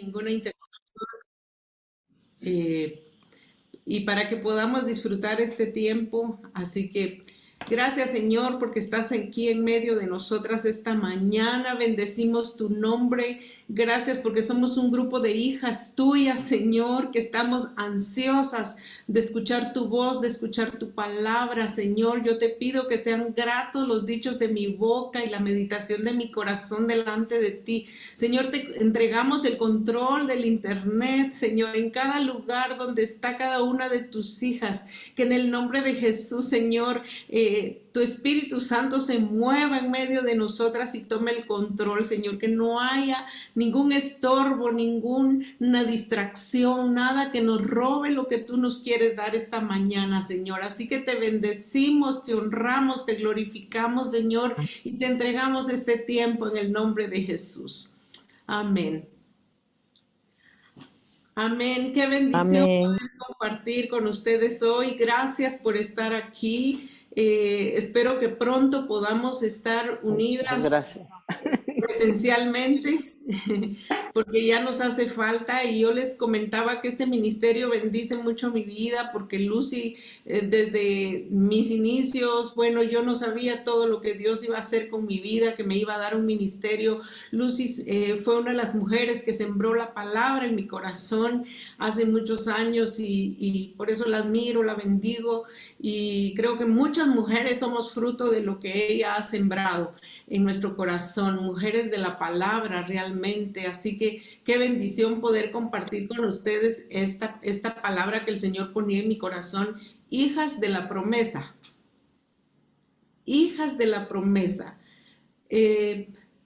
ninguna interrupción, eh, y para que podamos disfrutar este tiempo. Así que gracias, Señor, porque estás aquí en medio de nosotras esta mañana. Bendecimos tu nombre. Gracias porque somos un grupo de hijas tuyas, Señor, que estamos ansiosas de escuchar tu voz, de escuchar tu palabra, Señor. Yo te pido que sean gratos los dichos de mi boca y la meditación de mi corazón delante de ti. Señor, te entregamos el control del internet, Señor, en cada lugar donde está cada una de tus hijas. Que en el nombre de Jesús, Señor, tu Espíritu Santo se mueva en medio de nosotras y tome el control, Señor, que no haya ningún estorbo, ninguna distracción, nada que nos robe lo que tú nos quieres dar esta mañana, Señor. Así que te bendecimos, te honramos, te glorificamos, Señor, y te entregamos este tiempo en el nombre de Jesús. Amén. Amén. Qué bendición Amén. poder compartir con ustedes hoy. Gracias por estar aquí. Espero que pronto podamos estar unidas Gracias. presencialmente, porque ya nos hace falta. Y yo les comentaba que este ministerio bendice mucho mi vida, porque Lucy, desde mis inicios, bueno, yo no sabía todo lo que Dios iba a hacer con mi vida, que me iba a dar un ministerio. Lucy fue una de las mujeres que sembró la palabra en mi corazón hace muchos años, y por eso la admiro, la bendigo, y creo que muchas mujeres somos fruto de lo que ella ha sembrado en nuestro corazón, mujeres de la palabra realmente. Así que qué bendición poder compartir con ustedes esta palabra que el Señor ponía en mi corazón, hijas de la promesa. Hijas de la promesa.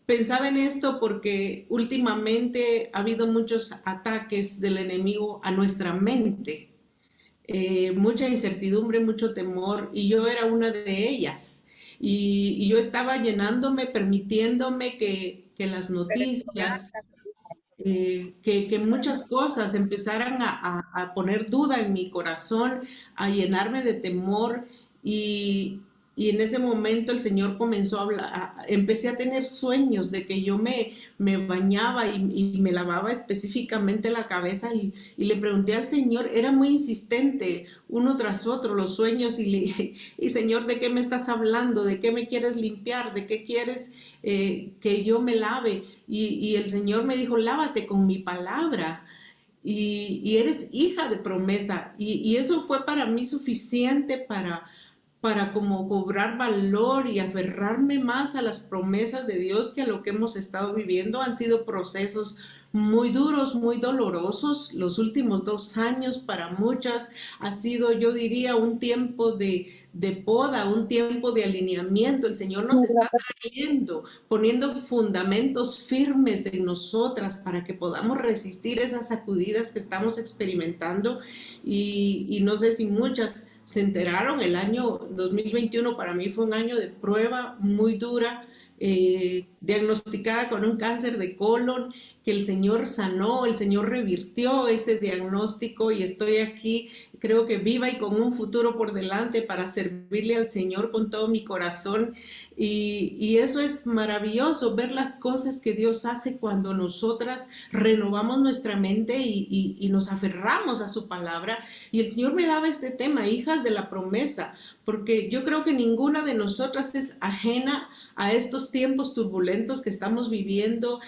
Pensaba en esto porque últimamente ha habido muchos ataques del enemigo a nuestra mente. Mucha incertidumbre, mucho temor, y yo era una de ellas. Y yo estaba llenándome, permitiéndome que las noticias, que muchas cosas empezaran a poner duda en mi corazón, a llenarme de temor, y en ese momento el Señor comenzó a hablar, empecé a tener sueños de que yo me bañaba y me lavaba específicamente la cabeza, y le pregunté al Señor. Era muy insistente, uno tras otro los sueños, y Señor, ¿de qué me estás hablando? ¿De qué me quieres limpiar? ¿De qué quieres que yo me lave? Y el Señor me dijo, lávate con mi palabra. Y eres hija de promesa. Y eso fue para mí suficiente para como cobrar valor y aferrarme más a las promesas de Dios que a lo que hemos estado viviendo. Han sido procesos muy duros, muy dolorosos. Los últimos 2 años para muchas ha sido, yo diría, un tiempo de poda, un tiempo de alineamiento. El Señor nos está trayendo, poniendo fundamentos firmes en nosotras para que podamos resistir esas sacudidas que estamos experimentando. Y no sé si muchas se enteraron, el año 2021 para mí fue un año de prueba muy dura, diagnosticada con un cáncer de colon, que el Señor sanó, el Señor revirtió ese diagnóstico, y estoy aquí, creo que viva y con un futuro por delante para servirle al Señor con todo mi corazón. Y eso es maravilloso, ver las cosas que Dios hace cuando nosotras renovamos nuestra mente y nos aferramos a su palabra. Y el Señor me daba este tema, hijas de la promesa, porque yo creo que ninguna de nosotras es ajena a estos tiempos turbulentos que estamos viviendo.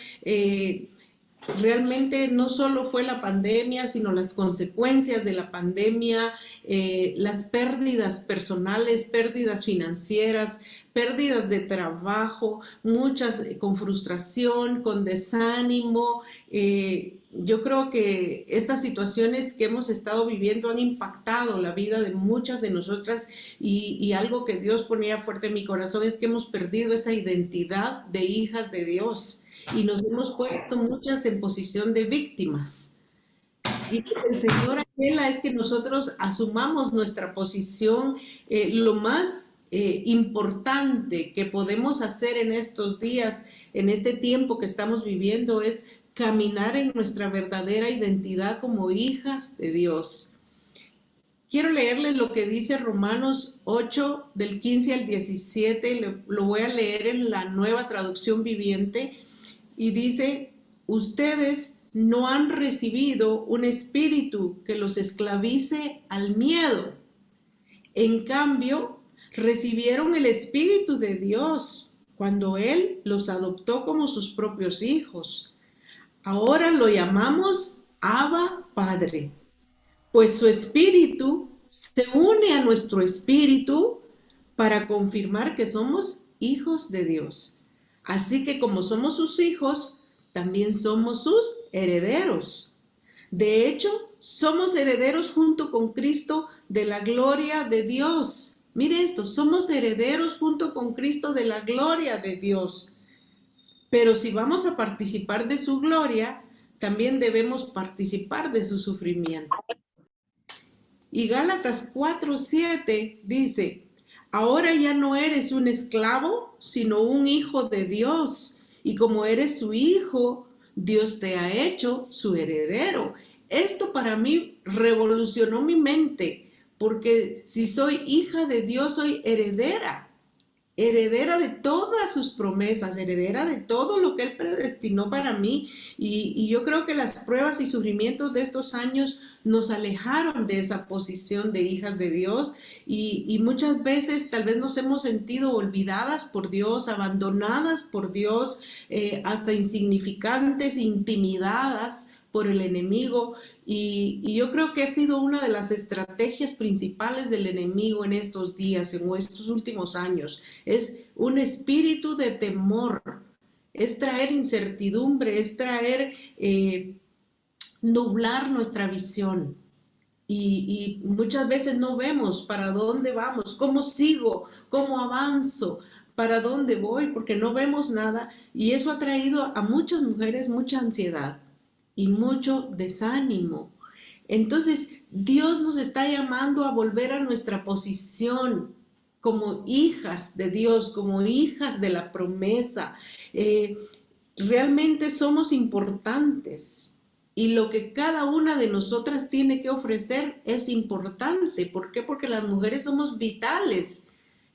Realmente no solo fue la pandemia, sino las consecuencias de la pandemia, las pérdidas personales, pérdidas financieras, pérdidas de trabajo, muchas con frustración, con desánimo. Yo creo que estas situaciones que hemos estado viviendo han impactado la vida de muchas de nosotras, y algo que Dios ponía fuerte en mi corazón es que hemos perdido esa identidad de hijas de Dios. Y nos hemos puesto muchas en posición de víctimas. Y lo que el Señor anhela es que nosotros asumamos nuestra posición. Lo más importante que podemos hacer en estos días, en este tiempo que estamos viviendo, es caminar en nuestra verdadera identidad como hijas de Dios. Quiero leerles lo que dice Romanos 8, del 15 al 17, lo voy a leer en la Nueva Traducción Viviente. Y dice, ustedes no han recibido un espíritu que los esclavice al miedo. En cambio, recibieron el Espíritu de Dios cuando Él los adoptó como sus propios hijos. Ahora lo llamamos Abba Padre, pues su Espíritu se une a nuestro espíritu para confirmar que somos hijos de Dios. Así que como somos sus hijos, también somos sus herederos. De hecho, somos herederos junto con Cristo de la gloria de Dios. Mire esto, somos herederos junto con Cristo de la gloria de Dios. Pero si vamos a participar de su gloria, también debemos participar de su sufrimiento. Y Gálatas 4:7 dice, ahora ya no eres un esclavo, sino un hijo de Dios. Y como eres su hijo, Dios te ha hecho su heredero. Esto para mí revolucionó mi mente, porque si soy hija de Dios, soy heredera. Heredera de todas sus promesas, heredera de todo lo que Él predestinó para mí. Y yo creo que las pruebas y sufrimientos de estos años nos alejaron de esa posición de hijas de Dios y muchas veces tal vez nos hemos sentido olvidadas por Dios, abandonadas por Dios, hasta insignificantes, intimidadas por el enemigo. Y yo creo que ha sido una de las estrategias principales del enemigo en estos días, en estos últimos años. Es un espíritu de temor, es traer incertidumbre, es traer, nublar nuestra visión. Y muchas veces no vemos para dónde vamos, cómo sigo, cómo avanzo, para dónde voy, porque no vemos nada. Y eso ha traído a muchas mujeres mucha ansiedad y mucho desánimo. Entonces, Dios nos está llamando a volver a nuestra posición como hijas de Dios, como hijas de la promesa. Realmente somos importantes y lo que cada una de nosotras tiene que ofrecer es importante. ¿Por qué? Porque las mujeres somos vitales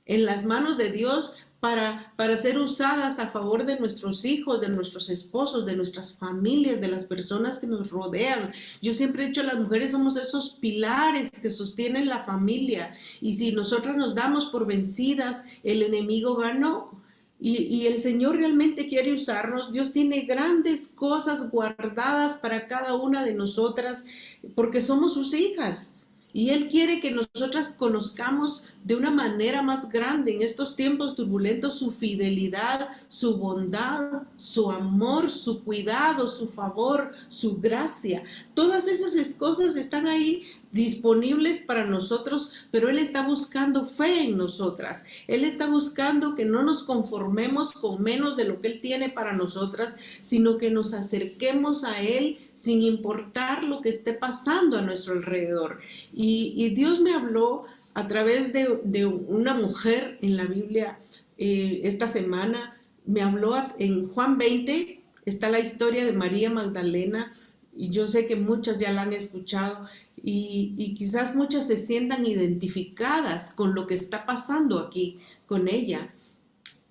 en las manos de Dios para ser usadas a favor de nuestros hijos, de nuestros esposos, de nuestras familias, de las personas que nos rodean. Yo siempre he dicho, las mujeres somos esos pilares que sostienen la familia, y si nosotras nos damos por vencidas, el enemigo ganó. Y el Señor realmente quiere usarnos. Dios tiene grandes cosas guardadas para cada una de nosotras porque somos sus hijas. Y Él quiere que nosotras conozcamos de una manera más grande en estos tiempos turbulentos su fidelidad, su bondad, su amor, su cuidado, su favor, su gracia. Todas esas cosas están ahí disponibles para nosotros, pero Él está buscando fe en nosotras. Él está buscando que no nos conformemos con menos de lo que Él tiene para nosotras, sino que nos acerquemos a Él sin importar lo que esté pasando a nuestro alrededor. Y Dios me habló a través de una mujer en la Biblia esta semana. Me habló en Juan 20, está la historia de María Magdalena, y yo sé que muchas ya la han escuchado, y quizás muchas se sientan identificadas con lo que está pasando aquí con ella.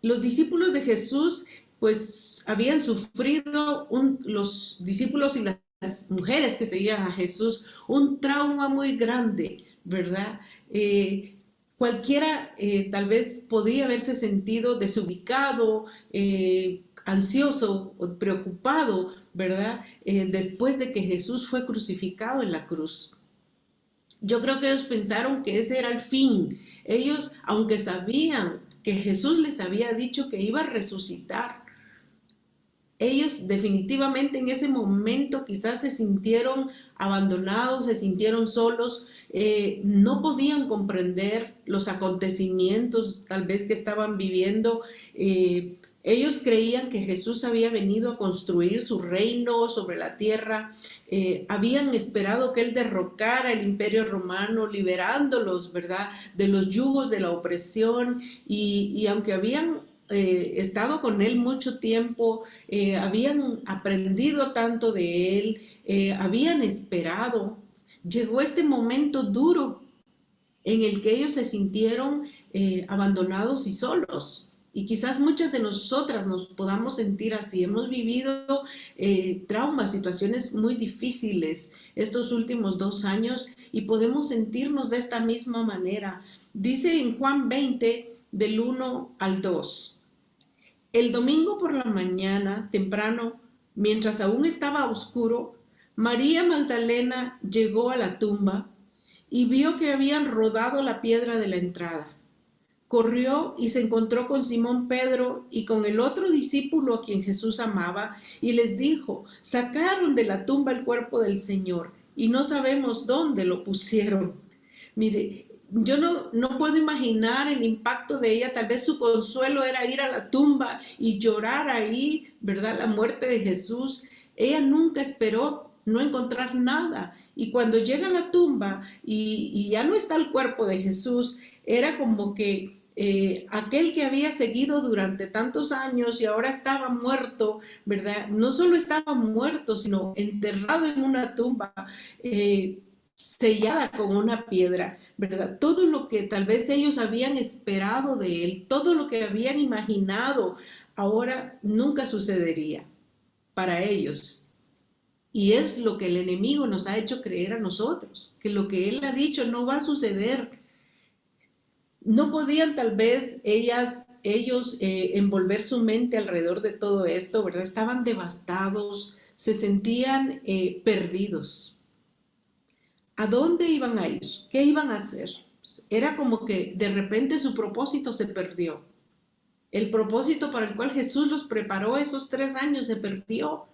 Los discípulos de Jesús pues habían sufrido, los discípulos y las mujeres que seguían a Jesús, un trauma muy grande, ¿verdad? Cualquiera tal vez podría haberse sentido desubicado, ansioso o preocupado, ¿verdad? Después de que Jesús fue crucificado en la cruz. Yo creo que ellos pensaron que ese era el fin. Ellos, aunque sabían que Jesús les había dicho que iba a resucitar, ellos definitivamente en ese momento quizás se sintieron abandonados, se sintieron solos, no podían comprender los acontecimientos tal vez que estaban viviendo. Ellos creían que Jesús había venido a construir su reino sobre la tierra, habían esperado que Él derrocara el imperio romano, liberándolos, ¿verdad?, de los yugos de la opresión, y aunque habían estado con Él mucho tiempo, habían aprendido tanto de Él, habían esperado, llegó este momento duro en el que ellos se sintieron abandonados y solos. Y quizás muchas de nosotras nos podamos sentir así. Hemos vivido traumas, situaciones muy difíciles estos últimos 2 años y podemos sentirnos de esta misma manera. Dice en Juan 20, del 1 al 2. El domingo por la mañana, temprano, mientras aún estaba oscuro, María Magdalena llegó a la tumba y vio que habían rodado la piedra de la entrada. Corrió y se encontró con Simón Pedro y con el otro discípulo a quien Jesús amaba y les dijo: sacaron de la tumba el cuerpo del Señor y no sabemos dónde lo pusieron. Mire, yo no puedo imaginar el impacto de ella. Tal vez su consuelo era ir a la tumba y llorar ahí, ¿verdad? La muerte de Jesús. Ella nunca esperó no encontrar nada. Y cuando llega a la tumba y ya no está el cuerpo de Jesús, era como que aquel que había seguido durante tantos años y ahora estaba muerto, ¿verdad? No solo estaba muerto, sino enterrado en una tumba, sellada con una piedra, ¿verdad? Todo lo que tal vez ellos habían esperado de él, todo lo que habían imaginado, ahora nunca sucedería para ellos. Y es lo que el enemigo nos ha hecho creer a nosotros, que lo que él ha dicho no va a suceder. No podían tal vez ellos envolver su mente alrededor de todo esto, ¿verdad? Estaban devastados, se sentían perdidos. ¿A dónde iban a ir? ¿Qué iban a hacer? Era como que de repente su propósito se perdió. El propósito para el cual Jesús los preparó esos 3 años se perdió.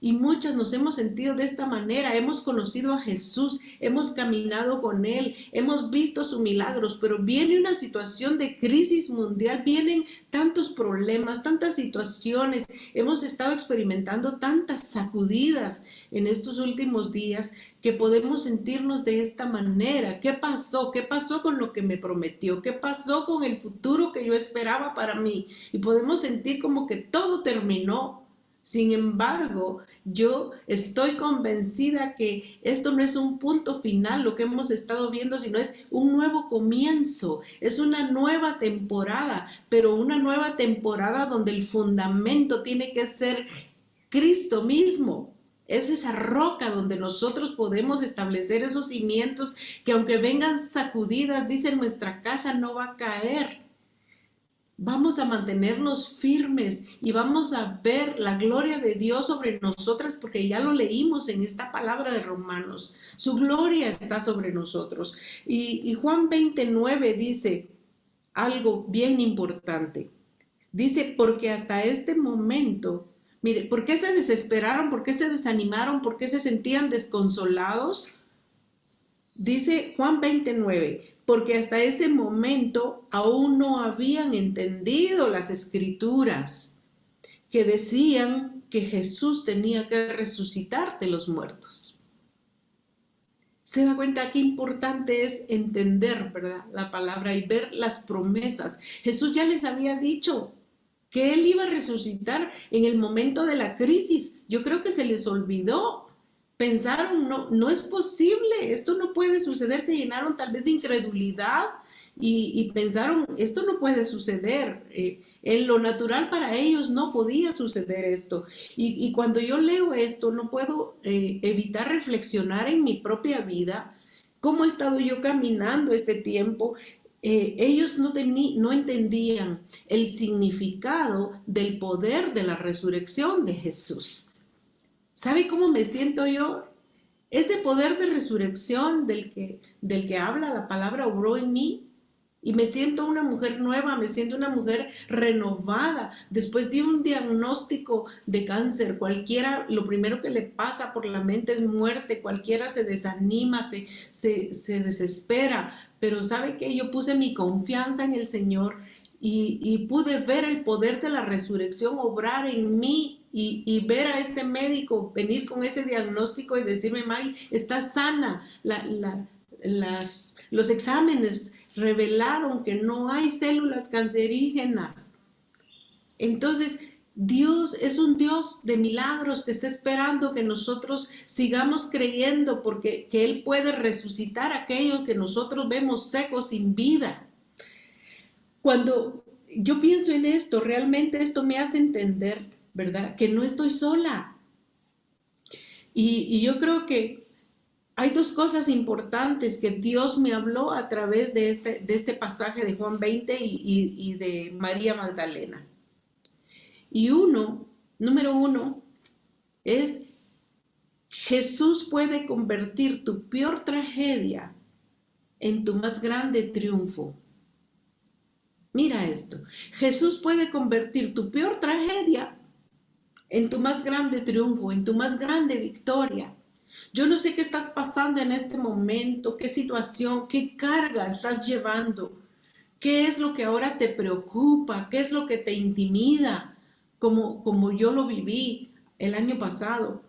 Y muchas nos hemos sentido de esta manera. Hemos conocido a Jesús, hemos caminado con Él, hemos visto sus milagros, pero viene una situación de crisis mundial, vienen tantos problemas, tantas situaciones. Hemos estado experimentando tantas sacudidas en estos últimos días que podemos sentirnos de esta manera. ¿Qué pasó? ¿Qué pasó con lo que me prometió? ¿Qué pasó con el futuro que yo esperaba para mí? Y podemos sentir como que todo terminó. Sin embargo, yo estoy convencida que esto no es un punto final, lo que hemos estado viendo, sino es un nuevo comienzo, es una nueva temporada, pero una nueva temporada donde el fundamento tiene que ser Cristo mismo. Es esa roca donde nosotros podemos establecer esos cimientos que aunque vengan sacudidas, dice, nuestra casa no va a caer. Vamos a mantenernos firmes y vamos a ver la gloria de Dios sobre nosotras, porque ya lo leímos en esta palabra de Romanos. Su gloria está sobre nosotros. Y Juan 29 dice algo bien importante. Dice, porque hasta este momento, mire, ¿por qué se desesperaron? ¿Por qué se desanimaron? ¿Por qué se sentían desconsolados? Dice Juan 29, porque hasta ese momento aún no habían entendido las escrituras que decían que Jesús tenía que resucitar de los muertos. Se da cuenta qué importante es entender, ¿verdad?, la palabra y ver las promesas. Jesús ya les había dicho que Él iba a resucitar en el momento de la crisis. Yo creo que se les olvidó. Pensaron, no es posible, esto no puede suceder. Se llenaron tal vez de incredulidad y pensaron, esto no puede suceder. En lo natural para ellos no podía suceder esto. Y cuando yo leo esto, no puedo evitar reflexionar en mi propia vida, cómo he estado yo caminando este tiempo. Ellos no entendían el significado del poder de la resurrección de Jesús. ¿Sabe cómo me siento yo? Ese poder de resurrección del que habla la palabra obró en mí y me siento una mujer nueva, me siento una mujer renovada. Después de un diagnóstico de cáncer, cualquiera, lo primero que le pasa por la mente es muerte, cualquiera se desanima, se desespera, pero ¿sabe qué? Yo puse mi confianza en el Señor y pude ver el poder de la resurrección obrar en mí. Y ver a ese médico venir con ese diagnóstico y decirme, Maggie, está sana. Los exámenes revelaron que no hay células cancerígenas. Entonces, Dios es un Dios de milagros que está esperando que nosotros sigamos creyendo, porque que Él puede resucitar a aquellos que nosotros vemos secos sin vida. Cuando yo pienso en esto, realmente esto me hace entender, ¿verdad? Que no estoy sola. Y yo creo que hay dos cosas importantes que Dios me habló a través de este pasaje de Juan 20 y de María Magdalena. Y número uno, es Jesús puede convertir tu peor tragedia en tu más grande triunfo. Mira esto, Jesús puede convertir tu peor tragedia en tu más grande triunfo, en tu más grande victoria. Yo no sé qué estás pasando en este momento, qué situación, qué carga estás llevando, qué es lo que ahora te preocupa, qué es lo que te intimida, como yo lo viví el año pasado.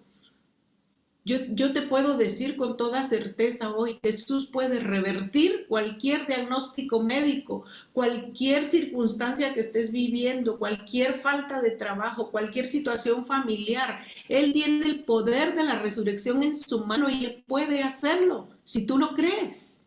Yo te puedo decir con toda certeza hoy, Jesús puede revertir cualquier diagnóstico médico, cualquier circunstancia que estés viviendo, cualquier falta de trabajo, cualquier situación familiar. Él tiene el poder de la resurrección en su mano y Él puede hacerlo, si tú lo crees.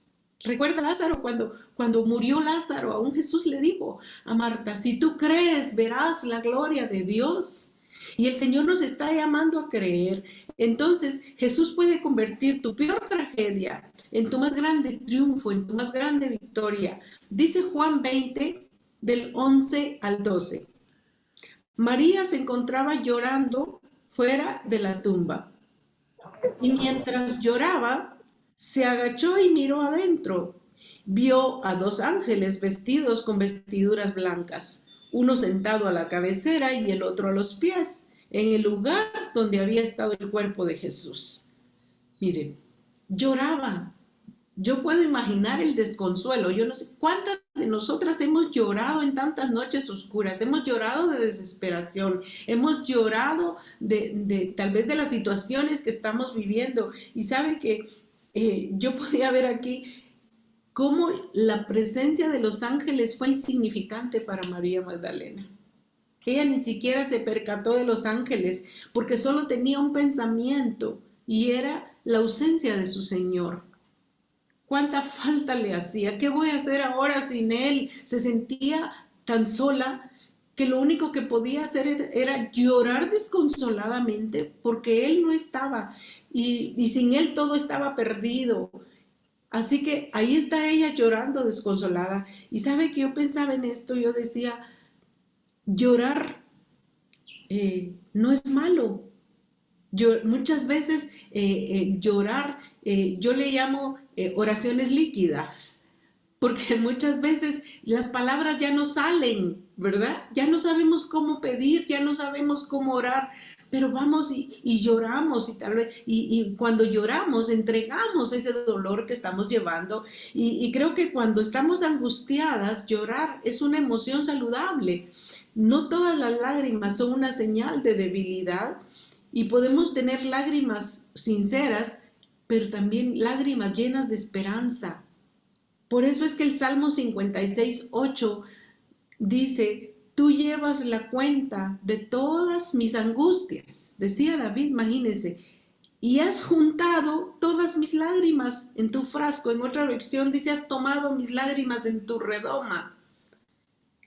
Recuerda Lázaro, cuando murió Lázaro, aún Jesús le dijo a Marta, si tú crees, verás la gloria de Dios. Y el Señor nos está llamando a creer. Entonces, Jesús puede convertir tu peor tragedia en tu más grande triunfo, en tu más grande victoria. Dice Juan 20, del 11 al 12. María se encontraba llorando fuera de la tumba. Y mientras lloraba, se agachó y miró adentro. Vio a dos ángeles vestidos con vestiduras blancas, uno sentado a la cabecera y el otro a los pies, en el lugar donde había estado el cuerpo de Jesús. Miren, lloraba. Yo puedo imaginar el desconsuelo. Yo no sé cuántas de nosotras hemos llorado en tantas noches oscuras, hemos llorado de desesperación, hemos llorado tal vez de las situaciones que estamos viviendo. Y sabe que yo podía ver aquí cómo la presencia de los ángeles fue insignificante para María Magdalena. Ella ni siquiera se percató de los ángeles porque solo tenía un pensamiento y era la ausencia de su Señor. ¿Cuánta falta le hacía? ¿Qué voy a hacer ahora sin Él? Se sentía tan sola que lo único que podía hacer era llorar desconsoladamente porque Él no estaba y sin Él todo estaba perdido. Así que ahí está ella llorando desconsolada. Y sabe que yo pensaba en esto, yo decía, llorar no es malo. Muchas veces llorar, yo le llamo oraciones líquidas, porque muchas veces las palabras ya no salen, ¿verdad? Ya no sabemos cómo pedir, ya no sabemos cómo orar, pero vamos y lloramos y tal vez, y cuando lloramos entregamos ese dolor que estamos llevando y creo que cuando estamos angustiadas, llorar es una emoción saludable. No todas las lágrimas son una señal de debilidad y podemos tener lágrimas sinceras, pero también lágrimas llenas de esperanza. Por eso es que el Salmo 56:8 dice, tú llevas la cuenta de todas mis angustias, decía David, imagínense, y has juntado todas mis lágrimas en tu frasco. En otra versión dice, has tomado mis lágrimas en tu redoma.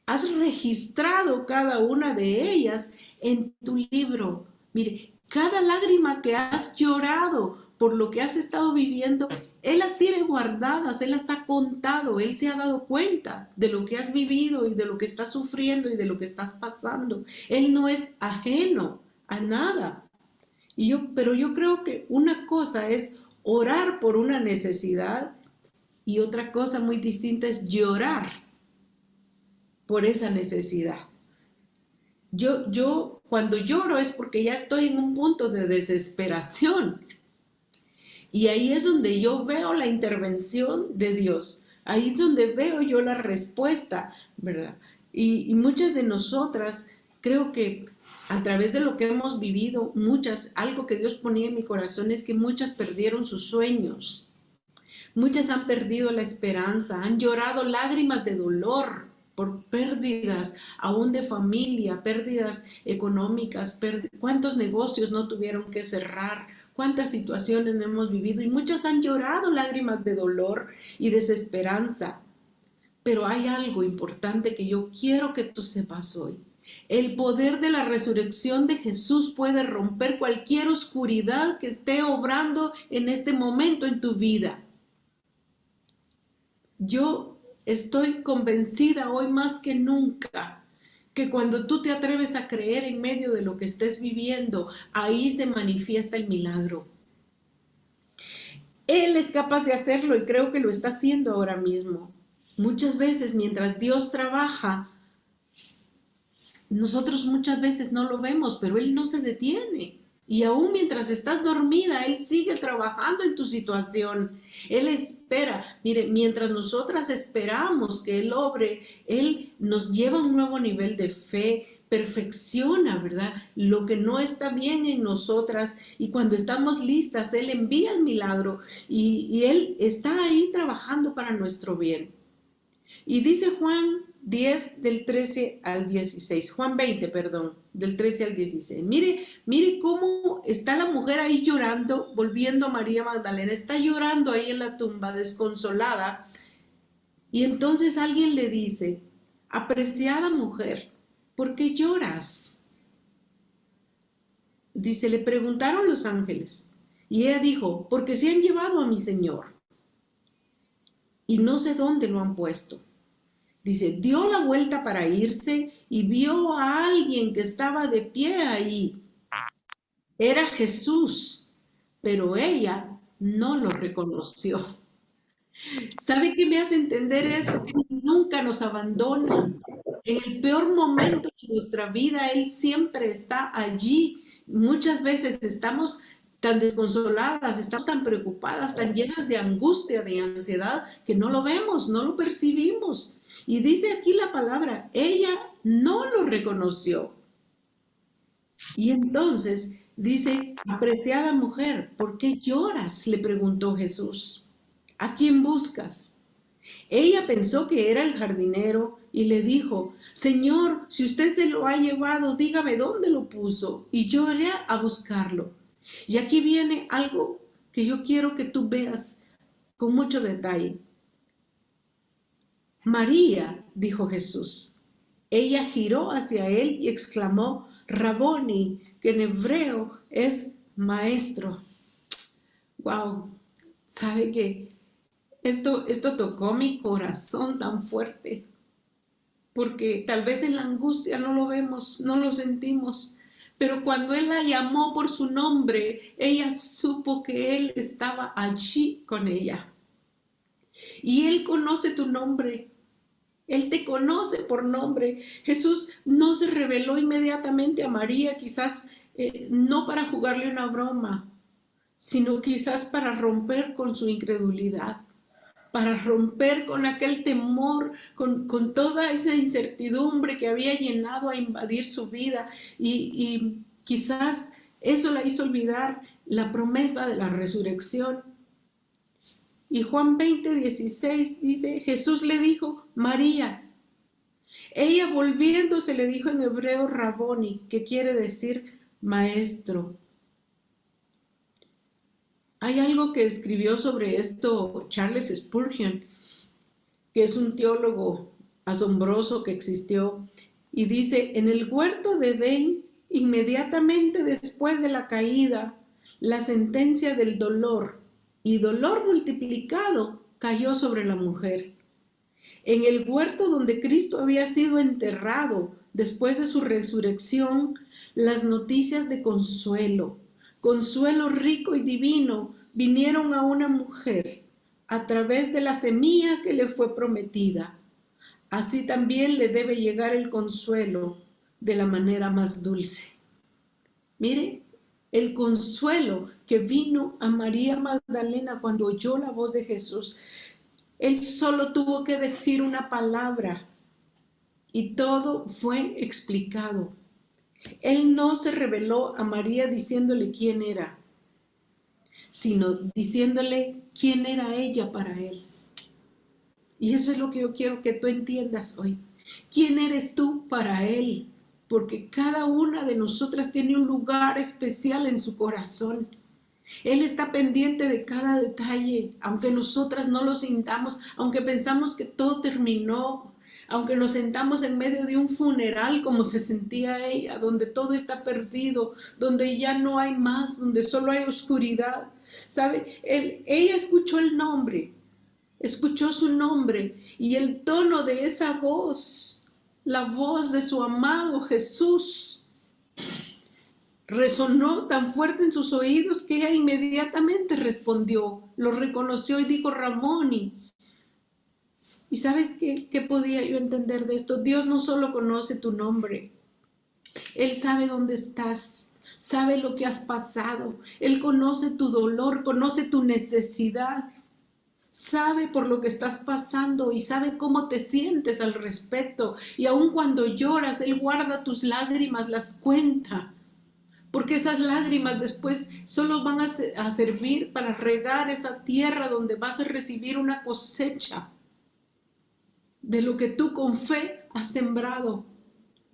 Has registrado cada una de ellas en tu libro. Mire, cada lágrima que has llorado por lo que has estado viviendo, Él las tiene guardadas, Él las ha contado, Él se ha dado cuenta de lo que has vivido y de lo que estás sufriendo y de lo que estás pasando. Él no es ajeno a nada. Pero yo creo que una cosa es orar por una necesidad y otra cosa muy distinta es llorar por esa necesidad. Yo cuando lloro es porque ya estoy en un punto de desesperación. Y ahí es donde yo veo la intervención de Dios. Ahí es donde veo yo la respuesta, ¿verdad? Y muchas de nosotras, creo que a través de lo que hemos vivido, algo que Dios ponía en mi corazón es que muchas perdieron sus sueños. Muchas han perdido la esperanza, han llorado lágrimas de dolor por pérdidas, aún de familia, pérdidas económicas, cuántos negocios no tuvieron que cerrar, cuántas situaciones hemos vivido y muchas han llorado lágrimas de dolor y desesperanza. Pero hay algo importante que yo quiero que tú sepas hoy. El poder de la resurrección de Jesús puede romper cualquier oscuridad que esté obrando en este momento en tu vida. Yo estoy convencida hoy más que nunca que cuando tú te atreves a creer en medio de lo que estés viviendo, ahí se manifiesta el milagro. Él es capaz de hacerlo y creo que lo está haciendo ahora mismo. Muchas veces mientras Dios trabaja, nosotros muchas veces no lo vemos, pero Él no se detiene. Y aún mientras estás dormida, Él sigue trabajando en tu situación. Él espera. Mire, mientras nosotras esperamos que Él obre, Él nos lleva a un nuevo nivel de fe, perfecciona, ¿verdad? Lo que no está bien en nosotras. Y cuando estamos listas, Él envía el milagro y Él está ahí trabajando para nuestro bien. Y dice Juan 10 del 13 al 16, Juan 20, perdón, del 13 al 16. Mire cómo está la mujer ahí llorando, volviendo a María Magdalena, está llorando ahí en la tumba, desconsolada. Y entonces alguien le dice, apreciada mujer, ¿por qué lloras? Dice, le preguntaron los ángeles. Y ella dijo, porque se han llevado a mi Señor y no sé dónde lo han puesto. Dice, dio la vuelta para irse y vio a alguien que estaba de pie ahí. Era Jesús, pero ella no lo reconoció. ¿Sabe qué me hace entender esto? Que nunca nos abandona. En el peor momento de nuestra vida, Él siempre está allí. Muchas veces estamos tan desconsoladas, estamos tan preocupadas, tan llenas de angustia, de ansiedad, que no lo vemos, no lo percibimos. Y dice aquí la palabra, ella no lo reconoció. Y entonces dice, apreciada mujer, ¿por qué lloras? Le preguntó Jesús. ¿A quién buscas? Ella pensó que era el jardinero y le dijo, Señor, si usted se lo ha llevado, dígame dónde lo puso y yo iré a buscarlo. Y aquí viene algo que yo quiero que tú veas con mucho detalle. María, dijo Jesús. Ella giró hacia él y exclamó, Raboni, que en hebreo es maestro. Wow, ¿sabe qué? Esto tocó mi corazón tan fuerte, porque tal vez en la angustia no lo vemos, no lo sentimos, pero cuando Él la llamó por su nombre, ella supo que Él estaba allí con ella. Y Él conoce tu nombre, Él te conoce por nombre. Jesús no se reveló inmediatamente a María, quizás no para jugarle una broma, sino quizás para romper con su incredulidad, para romper con aquel temor, con toda esa incertidumbre que había llenado a invadir su vida y quizás eso la hizo olvidar la promesa de la resurrección. Y Juan 20:16 dice, Jesús le dijo, María. Ella volviéndose le dijo en hebreo Raboni, que quiere decir maestro. Hay algo que escribió sobre esto Charles Spurgeon, que es un teólogo asombroso que existió, y dice, en el huerto de Edén, inmediatamente después de la caída, la sentencia del dolor y dolor multiplicado cayó sobre la mujer. En el huerto donde Cristo había sido enterrado después de su resurrección, las noticias de consuelo, consuelo rico y divino, vinieron a una mujer a través de la semilla que le fue prometida. Así también le debe llegar el consuelo de la manera más dulce. Mire, el consuelo que vino a María Magdalena cuando oyó la voz de Jesús. Él solo tuvo que decir una palabra y todo fue explicado. Él no se reveló a María diciéndole quién era, sino diciéndole quién era ella para él. Y eso es lo que yo quiero que tú entiendas hoy. ¿Quién eres tú para él? Porque cada una de nosotras tiene un lugar especial en su corazón. Él está pendiente de cada detalle, aunque nosotras no lo sintamos, aunque pensamos que todo terminó, aunque nos sentamos en medio de un funeral como se sentía ella, donde todo está perdido, donde ya no hay más, donde solo hay oscuridad. ¿Sabe? Ella escuchó el nombre, escuchó su nombre y el tono de esa voz, la voz de su amado Jesús, resonó tan fuerte en sus oídos que ella inmediatamente respondió, lo reconoció y dijo Ramoni. ¿Y sabes qué podía yo entender de esto? Dios no solo conoce tu nombre, Él sabe dónde estás, sabe lo que has pasado, Él conoce tu dolor, conoce tu necesidad, sabe por lo que estás pasando y sabe cómo te sientes al respecto. Y aun cuando lloras, Él guarda tus lágrimas, las cuenta. Porque esas lágrimas después solo van a servir para regar esa tierra donde vas a recibir una cosecha de lo que tú con fe has sembrado.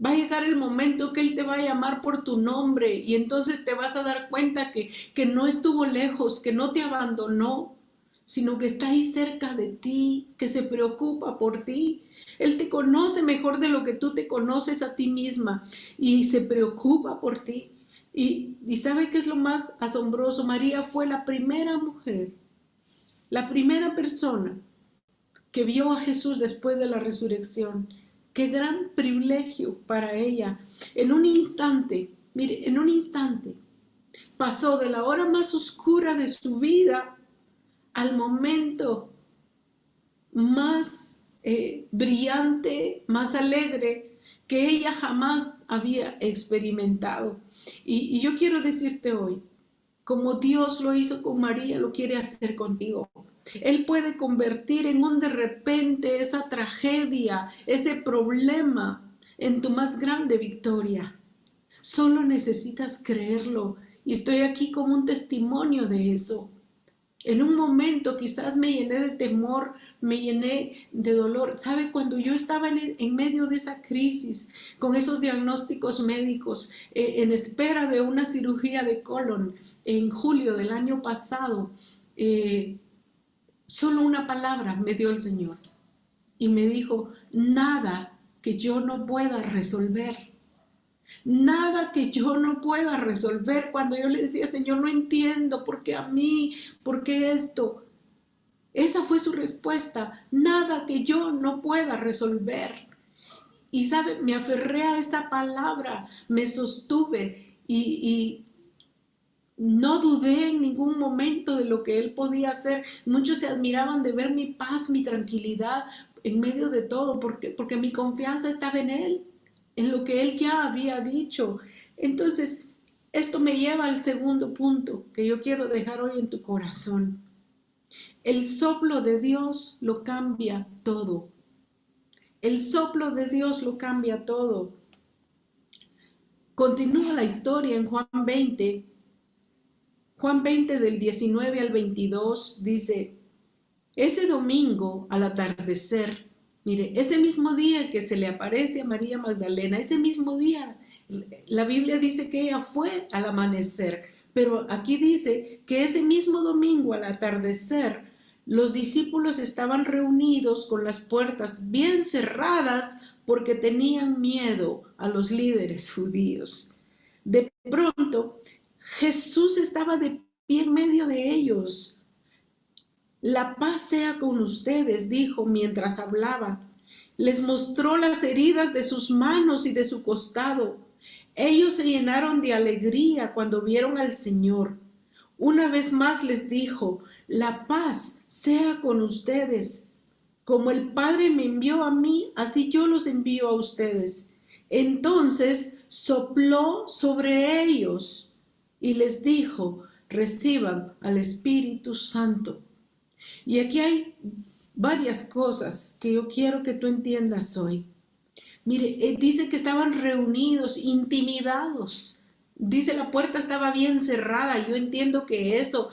Va a llegar el momento que Él te va a llamar por tu nombre y entonces te vas a dar cuenta que no estuvo lejos, que no te abandonó, sino que está ahí cerca de ti, que se preocupa por ti. Él te conoce mejor de lo que tú te conoces a ti misma y se preocupa por ti. Y ¿sabe qué es lo más asombroso? María fue la primera mujer, la primera persona que vio a Jesús después de la resurrección. Qué gran privilegio para ella. En un instante, mire, en un instante, pasó de la hora más oscura de su vida al momento más brillante, más alegre que ella jamás había experimentado. Y yo quiero decirte hoy, como Dios lo hizo con María, lo quiere hacer contigo. Él puede convertir en un de repente esa tragedia, ese problema, en tu más grande victoria. Solo necesitas creerlo y estoy aquí como un testimonio de eso. En un momento quizás me llené de temor, me llené de dolor. ¿Sabe? Cuando yo estaba en medio de esa crisis, con esos diagnósticos médicos, en espera de una cirugía de colon en julio del año pasado, solo una palabra me dio el Señor y me dijo, nada que yo no pueda resolver. Nada que yo no pueda resolver. Cuando yo le decía, Señor, no entiendo, ¿por qué a mí? ¿Por qué esto? Esa fue su respuesta. Nada que yo no pueda resolver. Y sabe, me aferré a esa palabra, me sostuve y no dudé en ningún momento de lo que Él podía hacer. Muchos se admiraban de ver mi paz, mi tranquilidad en medio de todo, porque mi confianza estaba en Él, en lo que Él ya había dicho. Entonces, esto me lleva al segundo punto que yo quiero dejar hoy en tu corazón. El soplo de Dios lo cambia todo. El soplo de Dios lo cambia todo. Continúa la historia en Juan 20. Juan 20 del 19 al 22 dice, ese domingo al atardecer, mire, ese mismo día que se le aparece a María Magdalena, ese mismo día, la Biblia dice que ella fue al amanecer, pero aquí dice que ese mismo domingo al atardecer, los discípulos estaban reunidos con las puertas bien cerradas porque tenían miedo a los líderes judíos. De pronto, Jesús estaba de pie en medio de ellos. La paz sea con ustedes, dijo mientras hablaba. Les mostró las heridas de sus manos y de su costado. Ellos se llenaron de alegría cuando vieron al Señor. Una vez más les dijo, la paz sea con ustedes. Como el Padre me envió a mí, así yo los envío a ustedes. Entonces sopló sobre ellos y les dijo, reciban al Espíritu Santo. Y aquí hay varias cosas que yo quiero que tú entiendas hoy. Mire, dice que estaban reunidos, intimidados. Dice la puerta estaba bien cerrada. Yo entiendo que eso,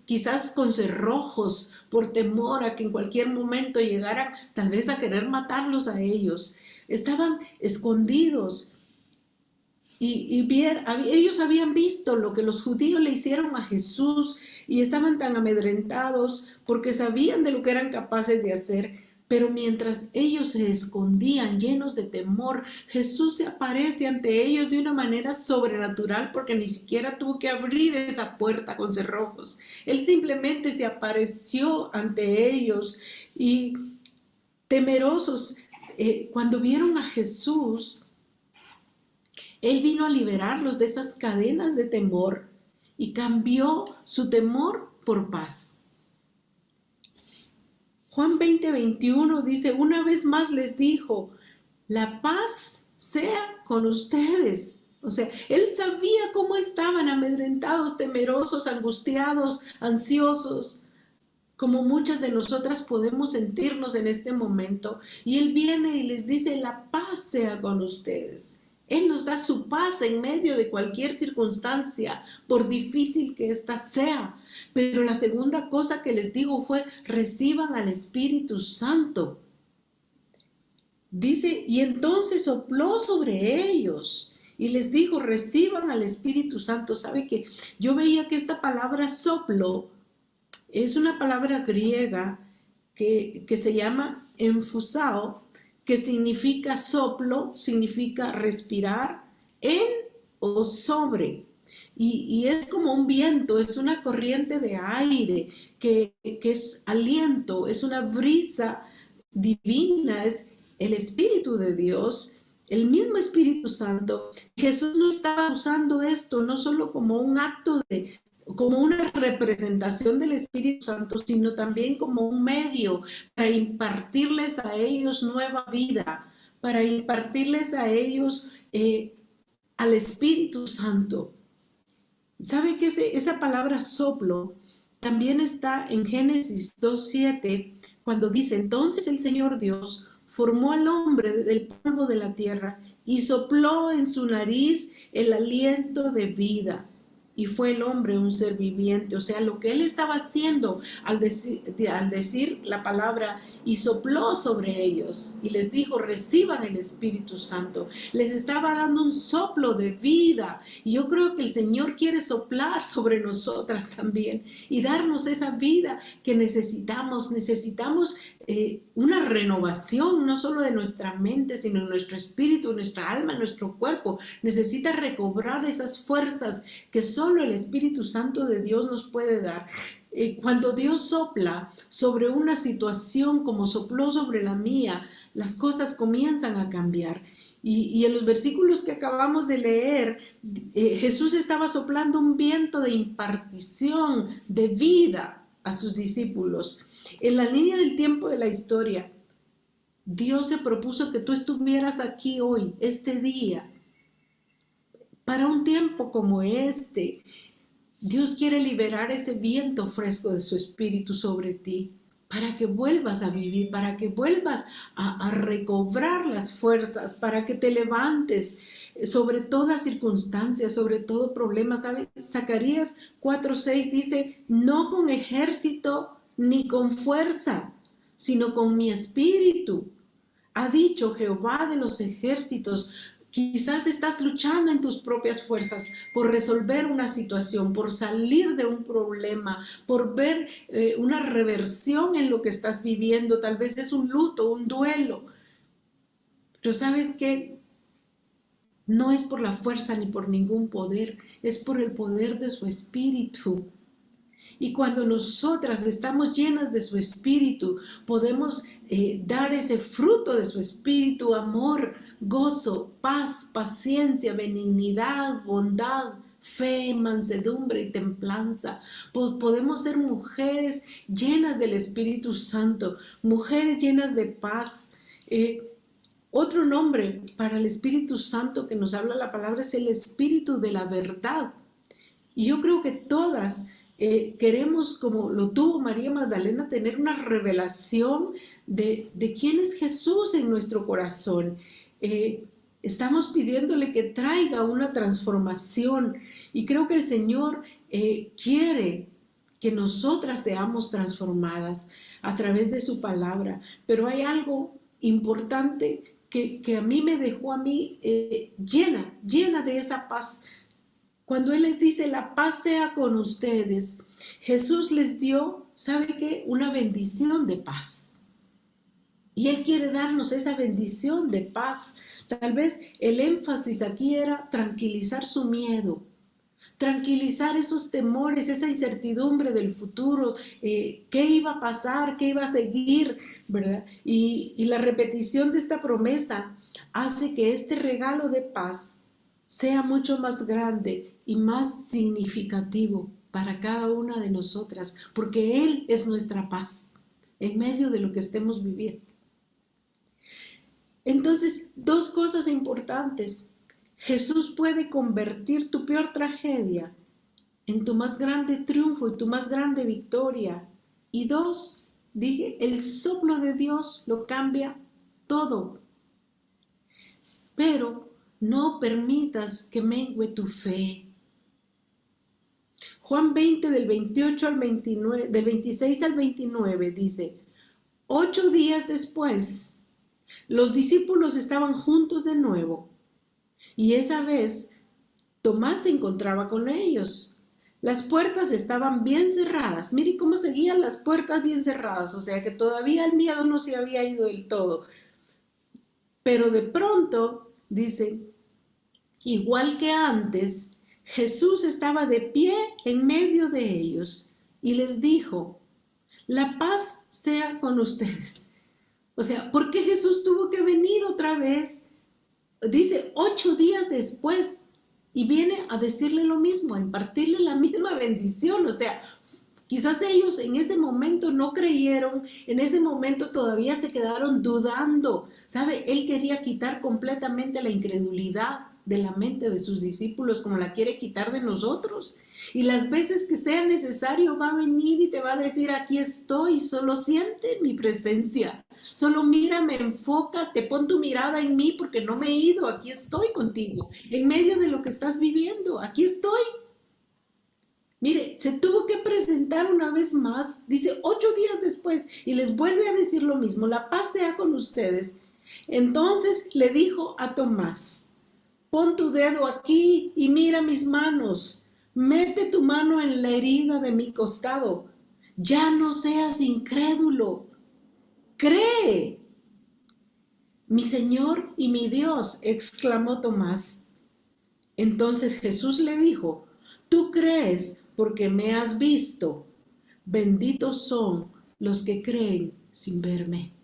quizás con cerrojos, por temor a que en cualquier momento llegaran tal vez a querer matarlos a ellos. Estaban escondidos. ellos habían visto lo que los judíos le hicieron a Jesús y estaban tan amedrentados porque sabían de lo que eran capaces de hacer. Pero mientras ellos se escondían llenos de temor, Jesús se aparece ante ellos de una manera sobrenatural porque ni siquiera tuvo que abrir esa puerta con cerrojos. Él simplemente se apareció ante ellos y temerosos, cuando vieron a Jesús, Él vino a liberarlos de esas cadenas de temor y cambió su temor por paz. Juan 20:21 dice, una vez más les dijo, la paz sea con ustedes. O sea, Él sabía cómo estaban amedrentados, temerosos, angustiados, ansiosos, como muchas de nosotras podemos sentirnos en este momento. Y Él viene y les dice, la paz sea con ustedes. Él nos da su paz en medio de cualquier circunstancia, por difícil que ésta sea. Pero la segunda cosa que les digo fue, reciban al Espíritu Santo. Dice, y entonces sopló sobre ellos y les dijo, reciban al Espíritu Santo. ¿Sabe qué? Yo veía que esta palabra soplo es una palabra griega que se llama enfusao, que significa soplo, significa respirar en o sobre. Y es como un viento, es una corriente de aire, que es aliento, es una brisa divina, es el Espíritu de Dios, el mismo Espíritu Santo. Jesús no estaba usando esto no solo como un acto como una representación del Espíritu Santo, sino también como un medio para impartirles a ellos nueva vida, para impartirles a ellos al Espíritu Santo. ¿Sabe que esa palabra soplo también está en Génesis 2:7, cuando dice, entonces el Señor Dios formó al hombre del polvo de la tierra y sopló en su nariz el aliento de vida? Y fue el hombre un ser viviente. O sea, lo que él estaba haciendo al decir la palabra y sopló sobre ellos y les dijo, reciban el Espíritu Santo. Les estaba dando un soplo de vida. Y yo creo que el Señor quiere soplar sobre nosotras también y darnos esa vida que necesitamos. Necesitamos una renovación, no solo de nuestra mente, sino de nuestro espíritu, nuestra alma, nuestro cuerpo. Necesita recobrar esas fuerzas que solo el Espíritu Santo de Dios nos puede dar. Cuando Dios sopla sobre una situación como sopló sobre la mía, las cosas comienzan a cambiar. Y en los versículos que acabamos de leer, Jesús estaba soplando un viento de impartición, de vida a sus discípulos. En la línea del tiempo de la historia, Dios se propuso que tú estuvieras aquí hoy, este día, para un tiempo como este. Dios quiere liberar ese viento fresco de su espíritu sobre ti, para que vuelvas a vivir, para que vuelvas a recobrar las fuerzas, para que te levantes sobre toda circunstancia, sobre todo problema. ¿Sabes? Zacarías 4:6 dice, no con ejército ni con fuerza, sino con mi espíritu, ha dicho Jehová de los ejércitos. Quizás estás luchando en tus propias fuerzas por resolver una situación, por salir de un problema, por ver una reversión en lo que estás viviendo. Tal vez es un luto, un duelo. Pero ¿sabes qué? No es por la fuerza ni por ningún poder, es por el poder de su espíritu. Y cuando nosotras estamos llenas de su espíritu, podemos dar ese fruto de su espíritu, amor, gozo, paz, paciencia, benignidad, bondad, fe, mansedumbre y templanza. Podemos ser mujeres llenas del Espíritu Santo, mujeres llenas de paz. Otro nombre para el Espíritu Santo que nos habla la palabra es el Espíritu de la verdad. Y yo creo que todas queremos, como lo tuvo María Magdalena, tener una revelación de quién es Jesús en nuestro corazón. Estamos pidiéndole que traiga una transformación y creo que el Señor quiere que nosotras seamos transformadas a través de su palabra, pero hay algo importante que a mí me dejó a mí llena de esa paz. Cuando Él les dice, la paz sea con ustedes, Jesús les dio, ¿sabe qué? Una bendición de paz. Y Él quiere darnos esa bendición de paz. Tal vez el énfasis aquí era tranquilizar su miedo, tranquilizar esos temores, esa incertidumbre del futuro, qué iba a pasar, qué iba a seguir, ¿verdad? Y la repetición de esta promesa hace que este regalo de paz sea mucho más grande y más significativo para cada una de nosotras, porque Él es nuestra paz en medio de lo que estemos viviendo. Entonces, dos cosas importantes. Jesús puede convertir tu peor tragedia en tu más grande triunfo y tu más grande victoria. Y dos, dije, el soplo de Dios lo cambia todo. Pero no permitas que mengue tu fe. Juan 20 del 28 al 29, del 26 al 29 dice, 8 días después, los discípulos estaban juntos de nuevo y esa vez Tomás se encontraba con ellos. Las puertas estaban bien cerradas. Mire cómo seguían las puertas bien cerradas, o sea que todavía el miedo no se había ido del todo. Pero de pronto, dice, igual que antes, Jesús estaba de pie en medio de ellos y les dijo, la paz sea con ustedes. O sea, ¿por qué Jesús tuvo que venir otra vez? Dice 8 días después y viene a decirle lo mismo, a impartirle la misma bendición. O sea, quizás ellos en ese momento no creyeron, en ese momento todavía se quedaron dudando. ¿Sabe? Él quería quitar completamente la incredulidad de la mente de sus discípulos como la quiere quitar de nosotros. Y las veces que sea necesario va a venir y te va a decir, aquí estoy, solo siente mi presencia, solo mírame, enfócate, pon tu mirada en mí porque no me he ido, aquí estoy contigo, en medio de lo que estás viviendo, aquí estoy. Mire, se tuvo que presentar una vez más, dice 8 días después, y les vuelve a decir lo mismo, la paz sea con ustedes. Entonces le dijo a Tomás, pon tu dedo aquí y mira mis manos. Mete tu mano en la herida de mi costado. Ya no seas incrédulo. Cree. Mi Señor y mi Dios, exclamó Tomás. Entonces Jesús le dijo, tú crees porque me has visto. Benditos son los que creen sin verme.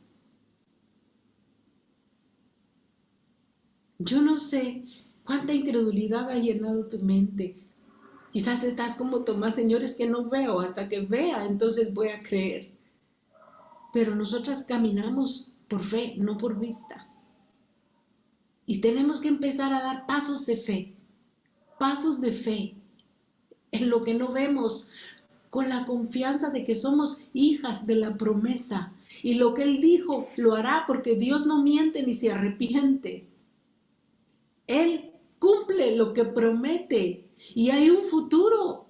Yo no sé cuánta incredulidad ha llenado tu mente. Quizás estás como Tomás, Señor, es que no veo, hasta que vea, entonces voy a creer. Pero nosotras caminamos por fe, no por vista. Y tenemos que empezar a dar pasos de fe en lo que no vemos, con la confianza de que somos hijas de la promesa. Y lo que Él dijo, lo hará porque Dios no miente ni se arrepiente. Él cumple lo que promete y hay un futuro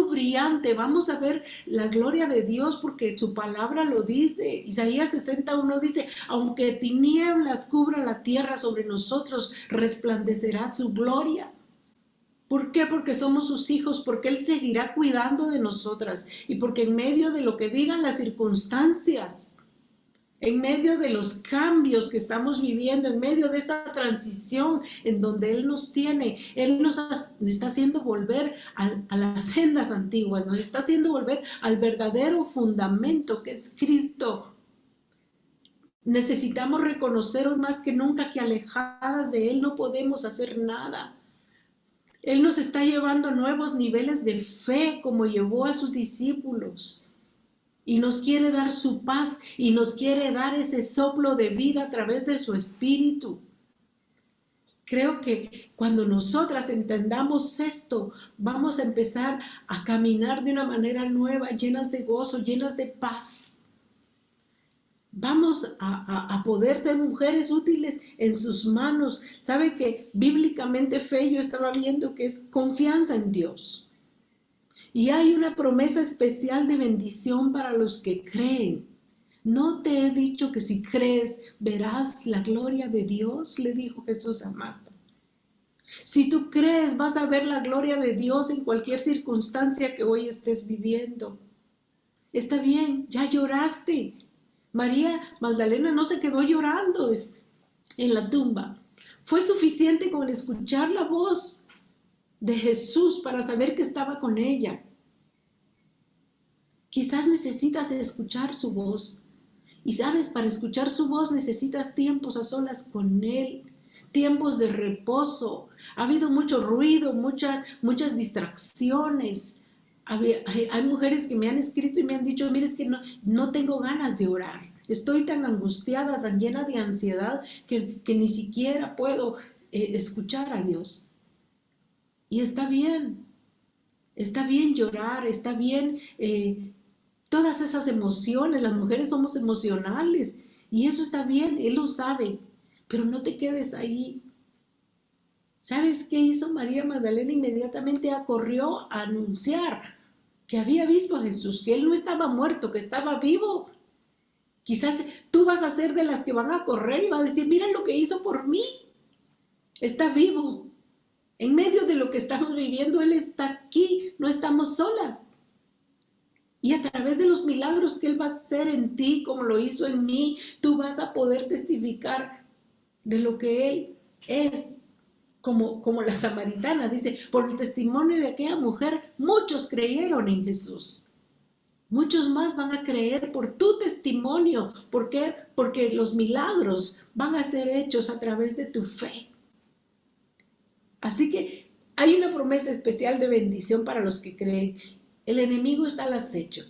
brillante. Vamos a ver la gloria de Dios porque su palabra lo dice. Isaías 61 dice, aunque tinieblas cubran la tierra sobre nosotros, resplandecerá su gloria. ¿Por qué? Porque somos sus hijos, porque Él seguirá cuidando de nosotras y porque en medio de lo que digan las circunstancias, en medio de los cambios que estamos viviendo, en medio de esa transición en donde Él nos tiene, Él nos está haciendo volver a las sendas antiguas, nos está haciendo volver al verdadero fundamento que es Cristo. Necesitamos reconocer hoy más que nunca que alejadas de Él no podemos hacer nada. Él nos está llevando a nuevos niveles de fe como llevó a sus discípulos. Y nos quiere dar su paz y nos quiere dar ese soplo de vida a través de su espíritu. Creo que cuando nosotras entendamos esto, vamos a empezar a caminar de una manera nueva, llenas de gozo, llenas de paz. Vamos a poder ser mujeres útiles en sus manos. ¿Sabe que bíblicamente fe yo estaba viendo que es confianza en Dios? Y hay una promesa especial de bendición para los que creen. ¿No te he dicho que si crees verás la gloria de Dios? Le dijo Jesús a Marta. Si tú crees, vas a ver la gloria de Dios en cualquier circunstancia que hoy estés viviendo. Está bien, ya lloraste. María Magdalena no se quedó llorando en la tumba. Fue suficiente con escuchar la voz de Jesús para saber que estaba con ella. Quizás necesitas escuchar su voz. Y sabes, para escuchar su voz necesitas tiempos a solas con Él, tiempos de reposo. Ha habido mucho ruido, muchas distracciones. Hay mujeres que me han escrito y me han dicho, mire, es que no tengo ganas de orar. Estoy tan angustiada, tan llena de ansiedad que ni siquiera puedo escuchar a Dios. Y está bien llorar, está bien todas esas emociones. Las mujeres somos emocionales y eso está bien, Él lo sabe, pero no te quedes ahí. ¿Sabes qué hizo María Magdalena? Inmediatamente corrió a anunciar que había visto a Jesús, que Él no estaba muerto, que estaba vivo. Quizás tú vas a ser de las que van a correr y va a decir, mira lo que hizo por mí, está vivo. En medio de lo que estamos viviendo, Él está aquí, no estamos solas. Y a través de los milagros que Él va a hacer en ti, como lo hizo en mí, tú vas a poder testificar de lo que Él es. Como la samaritana dice, por el testimonio de aquella mujer, muchos creyeron en Jesús. Muchos más van a creer por tu testimonio. ¿Por qué? Porque los milagros van a ser hechos a través de tu fe. Así que hay una promesa especial de bendición para los que creen. El enemigo está al acecho.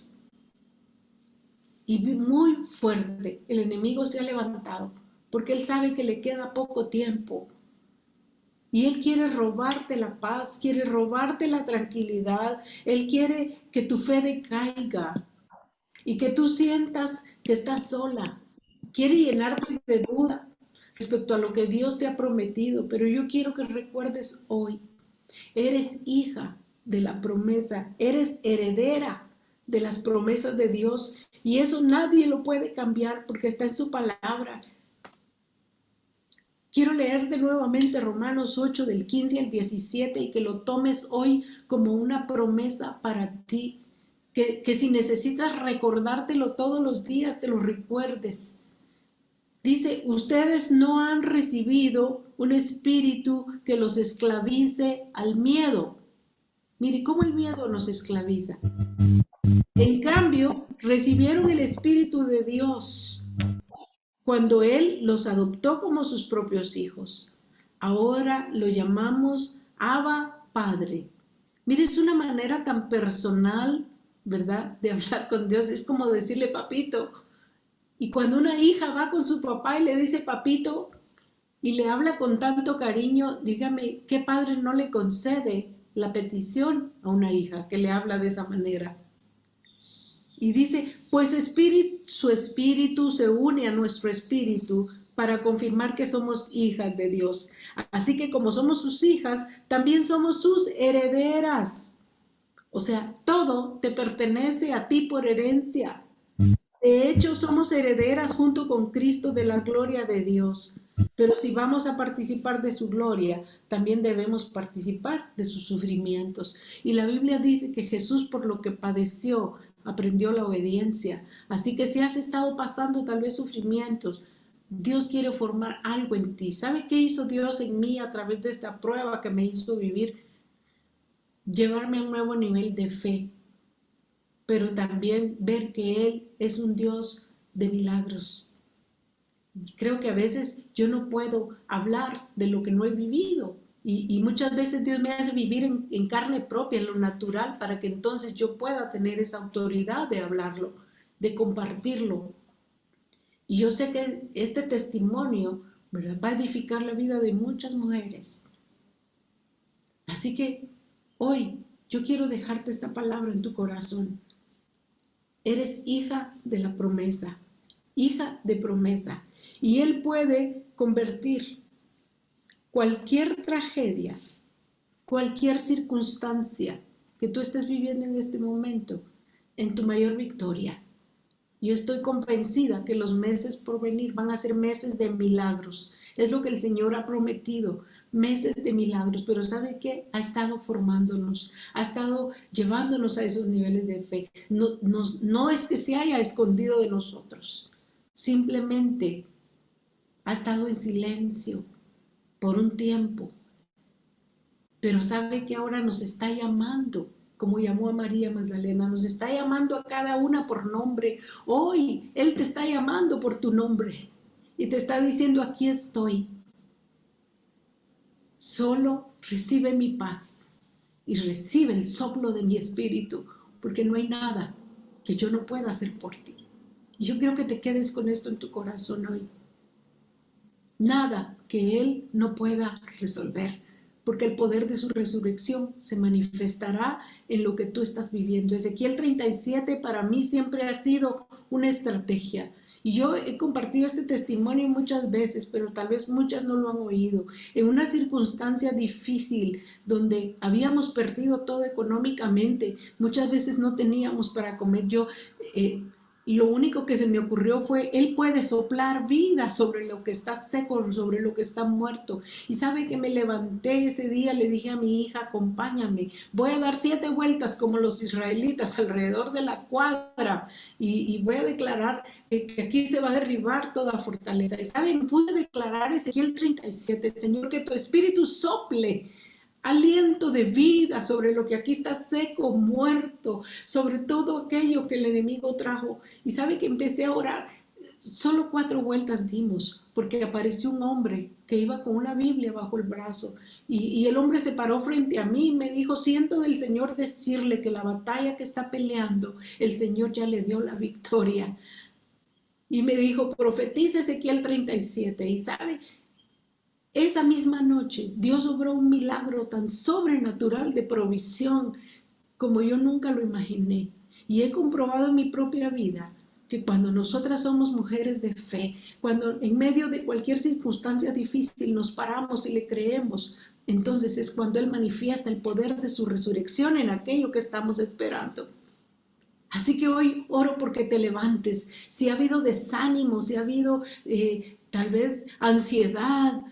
Y muy fuerte, el enemigo se ha levantado, porque él sabe que le queda poco tiempo. Y él quiere robarte la paz, quiere robarte la tranquilidad. Él quiere que tu fe decaiga y que tú sientas que estás sola. Quiere llenarte de duda respecto a lo que Dios te ha prometido. Pero yo quiero que recuerdes hoy, eres hija de la promesa, eres heredera de las promesas de Dios. Y eso nadie lo puede cambiar porque está en su palabra. Quiero leerte nuevamente Romanos 8 del 15 al 17 y que lo tomes hoy como una promesa para ti. Que si necesitas recordártelo todos los días, te lo recuerdes. Dice, ustedes no han recibido un espíritu que los esclavice al miedo. Mire, ¿cómo el miedo nos esclaviza? En cambio, recibieron el Espíritu de Dios cuando Él los adoptó como sus propios hijos. Ahora lo llamamos Abba Padre. Mire, es una manera tan personal, ¿verdad?, de hablar con Dios. Es como decirle papito. Y cuando una hija va con su papá y le dice papito y le habla con tanto cariño, dígame, ¿qué padre no le concede la petición a una hija que le habla de esa manera? Y dice, pues su espíritu se une a nuestro espíritu para confirmar que somos hijas de Dios. Así que como somos sus hijas, también somos sus herederas. O sea, todo te pertenece a ti por herencia. De hecho, somos herederas junto con Cristo de la gloria de Dios. Pero si vamos a participar de su gloria, también debemos participar de sus sufrimientos. Y la Biblia dice que Jesús, por lo que padeció, aprendió la obediencia. Así que si has estado pasando tal vez sufrimientos, Dios quiere formar algo en ti. ¿Sabe qué hizo Dios en mí a través de esta prueba que me hizo vivir? Llevarme a un nuevo nivel de fe, pero también ver que Él es un Dios de milagros. Creo que a veces yo no puedo hablar de lo que no he vivido y muchas veces Dios me hace vivir en carne propia, en lo natural, para que entonces yo pueda tener esa autoridad de hablarlo, de compartirlo. Y yo sé que este testimonio, ¿verdad?, va a edificar la vida de muchas mujeres. Así que hoy yo quiero dejarte esta palabra en tu corazón. Eres hija de la promesa, hija de promesa. Y Él puede convertir cualquier tragedia, cualquier circunstancia que tú estés viviendo en este momento en tu mayor victoria. Yo estoy convencida que los meses por venir van a ser meses de milagros. Es lo que el Señor ha prometido, meses de milagros. Pero ¿sabe qué? Ha estado formándonos, ha estado llevándonos a esos niveles de fe. No es que se haya escondido de nosotros, simplemente ha estado en silencio por un tiempo. Pero sabe que ahora nos está llamando, como llamó a María Magdalena, nos está llamando a cada una por nombre. Hoy Él te está llamando por tu nombre y te está diciendo, aquí estoy. Solo recibe mi paz y recibe el soplo de mi espíritu, porque no hay nada que yo no pueda hacer por ti. Y yo quiero que te quedes con esto en tu corazón hoy. Nada que Él no pueda resolver, porque el poder de su resurrección se manifestará en lo que tú estás viviendo. Ezequiel 37 para mí siempre ha sido una estrategia. Y yo he compartido este testimonio muchas veces, pero tal vez muchas no lo han oído. En una circunstancia difícil, donde habíamos perdido todo económicamente, muchas veces no teníamos para comer. Lo único que se me ocurrió fue, Él puede soplar vida sobre lo que está seco, sobre lo que está muerto. Y sabe que me levanté ese día, le dije a mi hija, acompáñame, voy a dar 7 vueltas como los israelitas alrededor de la cuadra y voy a declarar que aquí se va a derribar toda fortaleza. Y saben, pude declarar Ezequiel 37, Señor, que tu espíritu sople aliento de vida sobre lo que aquí está seco, muerto, sobre todo aquello que el enemigo trajo. Y sabe que empecé a orar. Solo 4 vueltas dimos, porque apareció un hombre que iba con una Biblia bajo el brazo. Y el hombre se paró frente a mí y me dijo, siento del Señor decirle que la batalla que está peleando, el Señor ya le dio la victoria. Y me dijo, profetiza Ezequiel 37. Y sabe, esa misma noche Dios obró un milagro tan sobrenatural de provisión como yo nunca lo imaginé. Y he comprobado en mi propia vida que cuando nosotras somos mujeres de fe, cuando en medio de cualquier circunstancia difícil nos paramos y le creemos, entonces es cuando Él manifiesta el poder de su resurrección en aquello que estamos esperando. Así que hoy oro porque te levantes. Si ha habido desánimo, si ha habido tal vez ansiedad,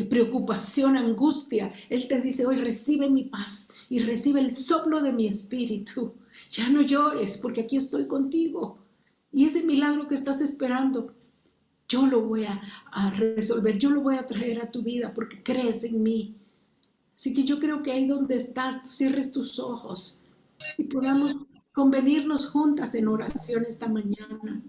preocupación, angustia, Él te dice hoy recibe mi paz y recibe el soplo de mi espíritu. Ya no llores porque aquí estoy contigo. Y ese milagro que estás esperando, yo lo voy a resolver, yo lo voy a traer a tu vida porque crees en mí. Así que yo creo que ahí donde estás, tú cierres tus ojos y podamos convenirnos juntas en oración esta mañana.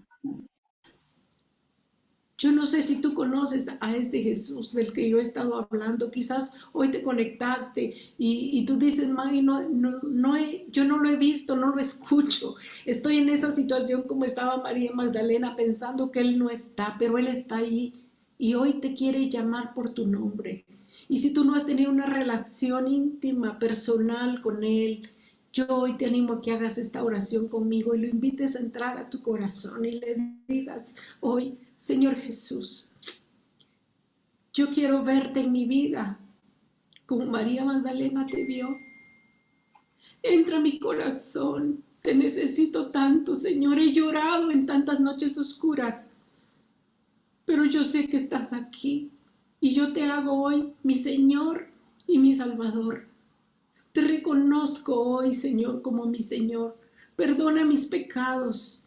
Yo no sé si tú conoces a este Jesús del que yo he estado hablando. Quizás hoy te conectaste y tú dices, Maggie, yo no lo he visto, no lo escucho. Estoy en esa situación como estaba María Magdalena pensando que Él no está, pero Él está ahí y hoy te quiere llamar por tu nombre. Y si tú no has tenido una relación íntima, personal con Él, yo hoy te animo a que hagas esta oración conmigo y lo invites a entrar a tu corazón y le digas hoy, Señor Jesús, yo quiero verte en mi vida como María Magdalena te vio. Entra a mi corazón, te necesito tanto, Señor. He llorado en tantas noches oscuras, pero yo sé que estás aquí y yo te hago hoy mi Señor y mi Salvador. Te reconozco hoy, Señor, como mi Señor. Perdona mis pecados.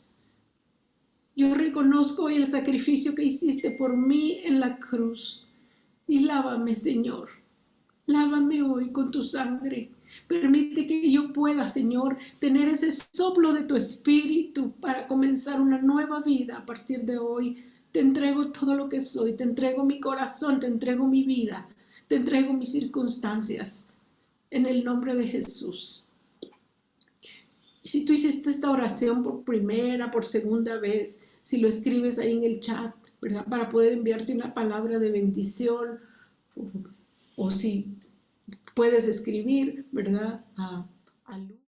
Yo reconozco hoy el sacrificio que hiciste por mí en la cruz. Y lávame, Señor. Lávame hoy con tu sangre. Permite que yo pueda, Señor, tener ese soplo de tu espíritu para comenzar una nueva vida a partir de hoy. Te entrego todo lo que soy. Te entrego mi corazón. Te entrego mi vida. Te entrego mis circunstancias. En el nombre de Jesús. Y si tú hiciste esta oración por primera, por segunda vez, si lo escribes ahí en el chat, ¿verdad? Para poder enviarte una palabra de bendición, o si puedes escribir, ¿verdad? A